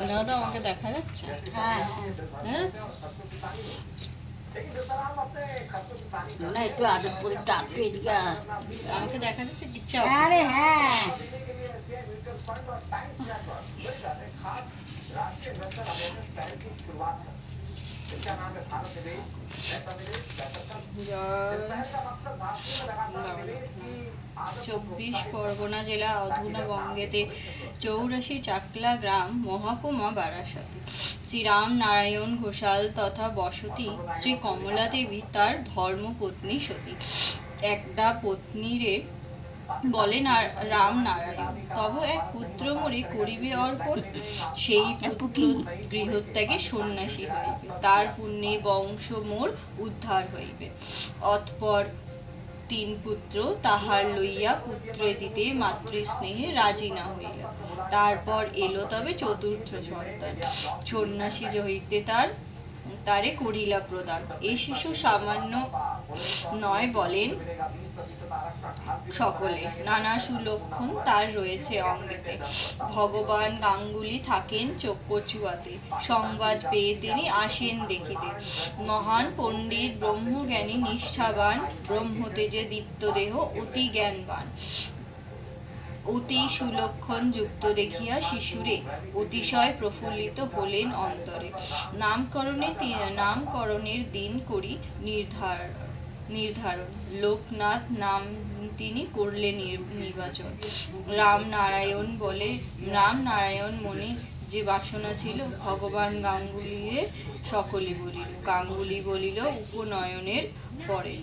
দাদা আমাকে দেখা যাচ্ছে? হ্যাঁ হ্যাঁ, না একটু আদর করে ডাকতো এদিকে আয়। আমাকে দেখা যাচ্ছে কিচ্ছু। হ্যাঁ রে হ্যাঁ। চব্বিশ পরগনা জেলা অধুনা বঙ্গেতে 84 চাকলা গ্রাম মহকুমা বারাসাতে শ্রী রাম নারায়ণ ঘোষাল তথা বসতি শ্রী কমলা দেবী তার ধর্মপত্নী সতী একদা পত্নীরে বলে রাম নারায়ণ তব এক পুত্র মরে করিবে অর্পণ সেই পুত্র গৃহত্যাগে সন্ন্যাসী হইবে তার পুণ্যে বংশ মোর উদ্ধার হইবে অতঃপর 3 পুত্র তাহার লইয়া পুত্রে দিতে মাতৃস্নেহে রাজি না হইল তারপর এলো তবে চতুর্থ সন্তান সন্ন্যাসী হইতে তারে করিলা প্রদান এই শিশু সামান্য নয় বলেন সকলে নানা সুলক্ষণ তার রয়েছে অঙ্গেতে ভগবান গাঙ্গুলি থাকেন কচুয়াতে সংবাদ পেয়ে তিনি আসেন দেখিতে মহান পণ্ডিত ব্রহ্মজ্ঞানী নিষ্ঠাবান ব্রহ্মতেজে দীপ্ত দেহ অতি জ্ঞানবান অতি সুলক্ষণ যুক্ত দেখিয়া শিশুরে অতিশয় প্রফুল্লিত হলেন অন্তরে নামকরণের দিন করি নির্ধারণ লোকনাথ নাম তিনি করলেন নির্বাচন রামনারায়ণ মনে যে বাসনা ছিল ভগবান গাঙ্গুলিরে সকলে বলিল গাঙ্গুলি বলিল উপনয়নের পরে।